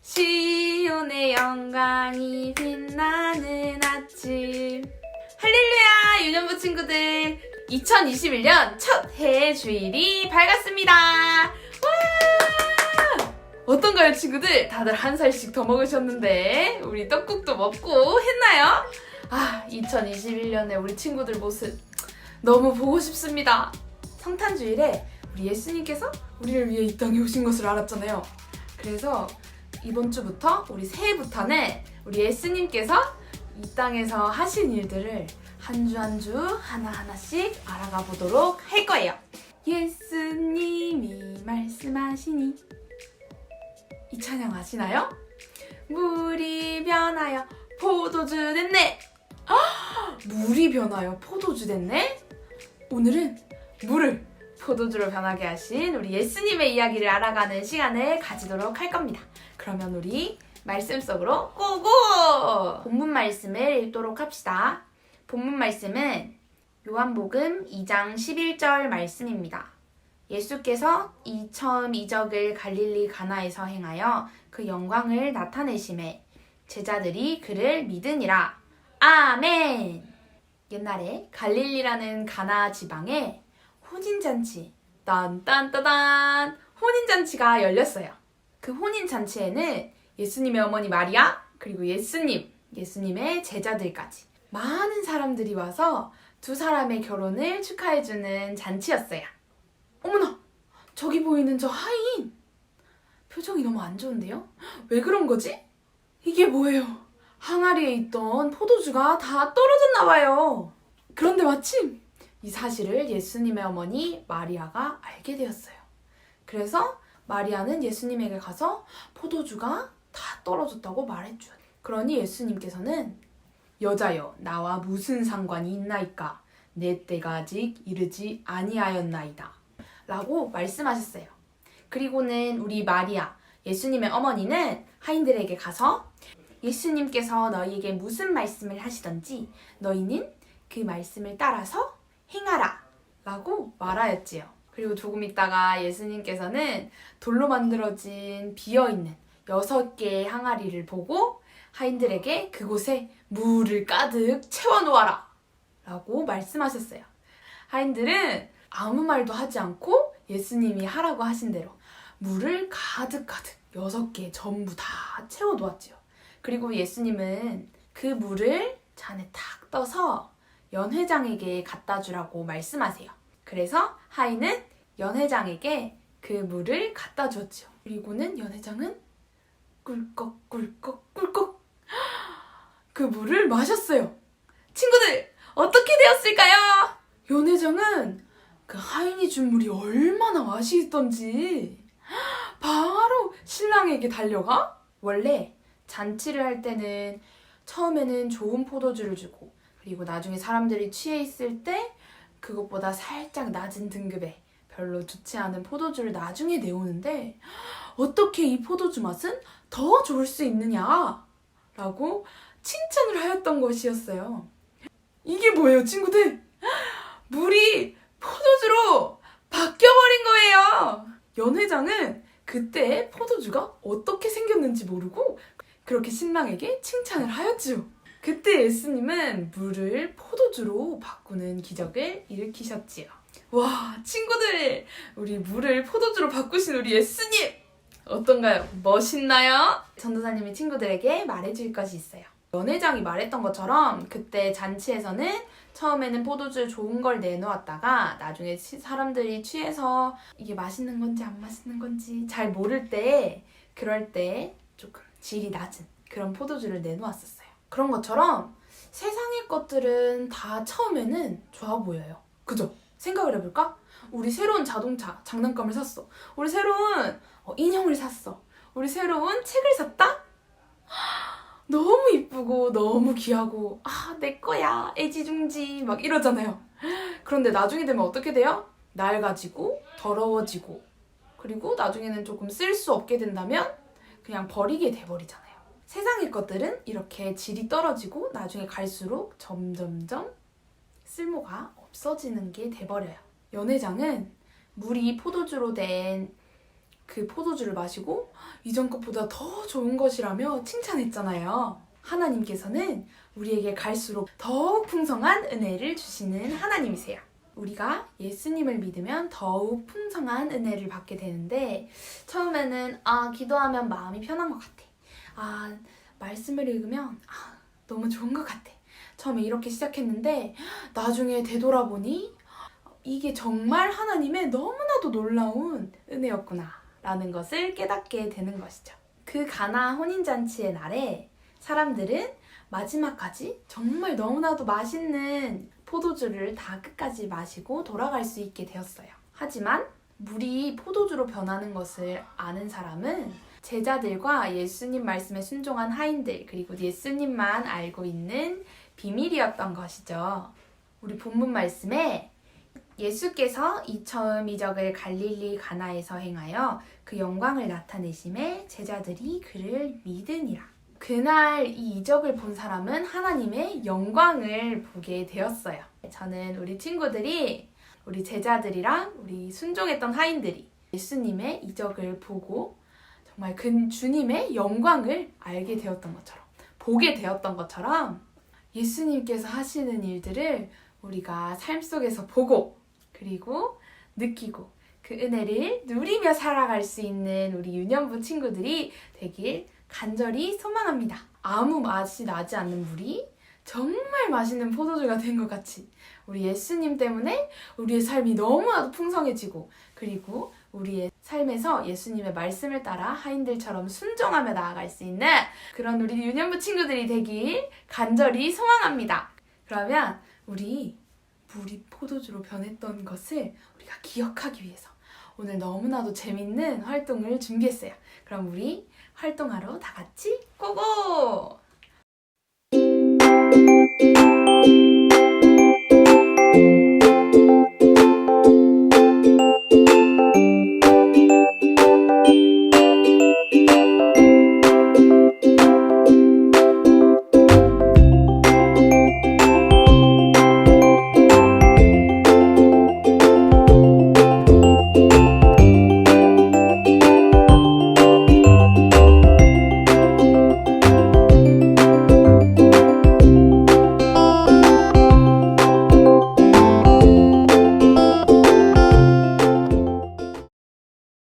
시온의 영광이 빛나는 아침. 할렐루야 유년부 친구들, 2021년 첫 해의 주일이 밝았습니다. 와! 어떤가요 친구들? 다들 한 살씩 더 먹으셨는데 우리 떡국도 먹고 했나요? 2021년에 우리 친구들 모습 너무 보고 싶습니다. 성탄주일에 우리 예수님께서 우리를 위해 이 땅에 오신 것을 알았잖아요. 그래서 이번 주부터 우리 새해부터는 우리 예수님께서 이 땅에서 하신 일들을 한 주 한 주 하나하나씩 알아가 보도록 할 거예요. 예수님이 말씀하시니, 이 찬양 아시나요? 물이 변하여 포도주 됐네. 물이 변하여 포도주 됐네? 오늘은 물을 포도주로 변하게 하신 우리 예수님의 이야기를 알아가는 시간을 가지도록 할 겁니다. 그러면 우리 말씀 속으로 고고! 본문 말씀을 읽도록 합시다. 본문 말씀은 요한복음 2장 11절 말씀입니다. 예수께서 처음 이적을 갈릴리 가나에서 행하여 그 영광을 나타내심에 제자들이 그를 믿으니라. 아멘! 옛날에 갈릴리라는 가나 지방에 혼인잔치, 딴딴따단 혼인잔치가 열렸어요. 그 혼인잔치에는 예수님의 어머니 마리아, 그리고 예수님의 제자들까지 많은 사람들이 와서 두 사람의 결혼을 축하해주는 잔치였어요. 어머나! 저기 보이는 저 하인! 표정이 너무 안 좋은데요? 왜 그런 거지? 이게 뭐예요? 항아리에 있던 포도주가 다 떨어졌나 봐요. 그런데 마침 이 사실을 예수님의 어머니 마리아가 알게 되었어요. 그래서 마리아는 예수님에게 가서 포도주가 다 떨어졌다고 말했죠. 그러니 예수님께서는 여자여, 나와 무슨 상관이 있나이까? 내 때가 아직 이르지 아니하였나이다 라고 말씀하셨어요. 그리고는 우리 마리아, 예수님의 어머니는 하인들에게 가서 예수님께서 너희에게 무슨 말씀을 하시던지 너희는 그 말씀을 따라서 행하라 라고 말하였지요. 그리고 조금 있다가 예수님께서는 돌로 만들어진 비어있는 6개의 항아리를 보고 하인들에게 그곳에 물을 가득 채워놓아라 라고 말씀하셨어요. 하인들은 아무 말도 하지 않고 예수님이 하라고 하신 대로 물을 가득 6개 전부 다 채워놓았지요. 그리고 예수님은 그 물을 잔에 탁 떠서 연회장에게 갖다 주라고 말씀하세요. 그래서 하인은 연회장에게 그 물을 갖다 줬죠. 그리고는 연회장은 꿀꺽꿀꺽꿀꺽 그 물을 마셨어요. 친구들, 어떻게 되었을까요? 연회장은 그 하인이 준 물이 얼마나 맛있던지 바로 신랑에게 달려가, 원래 잔치를 할 때는 처음에는 좋은 포도주를 주고 그리고 나중에 사람들이 취해 있을 때 그것보다 살짝 낮은 등급의 별로 좋지 않은 포도주를 나중에 내오는데 어떻게 이 포도주 맛은 더 좋을 수 있느냐 라고 칭찬을 하였던 것이었어요. 이게 뭐예요 친구들? 물이 포도주로 바뀌어버린 거예요. 연회장은 그때 포도주가 어떻게 생겼는지 모르고 그렇게 신랑에게 칭찬을 하였죠. 그때 예수님은 물을 포도주로 바꾸는 기적을 일으키셨지요. 와, 친구들! 우리 물을 포도주로 바꾸신 우리 예수님! 어떤가요? 멋있나요? 전도사님이 친구들에게 말해줄 것이 있어요. 연회장이 말했던 것처럼 그때 잔치에서는 처음에는 포도주 좋은 걸 내놓았다가 나중에 사람들이 취해서 이게 맛있는 건지 안 맛있는 건지 잘 모를 때, 그럴 때 조금 질이 낮은 그런 포도주를 내놓았었어요. 그런 것처럼 세상의 것들은 다 처음에는 좋아 보여요. 그죠? 생각을 해볼까? 우리 새로운 자동차, 장난감을 샀어. 우리 새로운 인형을 샀어. 우리 새로운 책을 샀다? 너무 이쁘고 너무 귀하고 내 거야, 애지중지 막 이러잖아요. 그런데 나중에 되면 어떻게 돼요? 낡아지고 더러워지고 그리고 나중에는 조금 쓸 수 없게 된다면 그냥 버리게 돼버리잖아요. 세상의 것들은 이렇게 질이 떨어지고 나중에 갈수록 점점점 쓸모가 없어지는 게 돼버려요. 연회장은 물이 포도주로 된 그 포도주를 마시고 이전 것보다 더 좋은 것이라며 칭찬했잖아요. 하나님께서는 우리에게 갈수록 더욱 풍성한 은혜를 주시는 하나님이세요. 우리가 예수님을 믿으면 더욱 풍성한 은혜를 받게 되는데 처음에는 기도하면 마음이 편한 것 같아. 말씀을 읽으면 너무 좋은 것 같아. 처음에 이렇게 시작했는데 나중에 되돌아보니 이게 정말 하나님의 너무나도 놀라운 은혜였구나 라는 것을 깨닫게 되는 것이죠. 그 가나 혼인잔치의 날에 사람들은 마지막까지 정말 너무나도 맛있는 포도주를 다 끝까지 마시고 돌아갈 수 있게 되었어요. 하지만 물이 포도주로 변하는 것을 아는 사람은 제자들과 예수님 말씀에 순종한 하인들, 그리고 예수님만 알고 있는 비밀이었던 것이죠. 우리 본문 말씀에 예수께서 처음 이적을 갈릴리 가나에서 행하여 그 영광을 나타내심에 제자들이 그를 믿으니라. 그날 이 이적을 본 사람은 하나님의 영광을 보게 되었어요. 저는 우리 친구들이, 우리 제자들이랑 우리 순종했던 하인들이 예수님의 이적을 보고 정말 그 주님의 영광을 알게 되었던 것처럼, 보게 되었던 것처럼 예수님께서 하시는 일들을 우리가 삶 속에서 보고 그리고 느끼고 그 은혜를 누리며 살아갈 수 있는 우리 유년부 친구들이 되길 간절히 소망합니다. 아무 맛이 나지 않는 물이 정말 맛있는 포도주가 된 것 같이 우리 예수님 때문에 우리의 삶이 너무나도 풍성해지고 그리고 우리의 삶에서 예수님의 말씀을 따라 하인들처럼 순종하며 나아갈 수 있는 그런 우리 유년부 친구들이 되길 간절히 소망합니다. 그러면 우리 물이 포도주로 변했던 것을 우리가 기억하기 위해서 오늘 너무나도 재밌는 활동을 준비했어요. 그럼 우리 활동하러 다 같이 고고!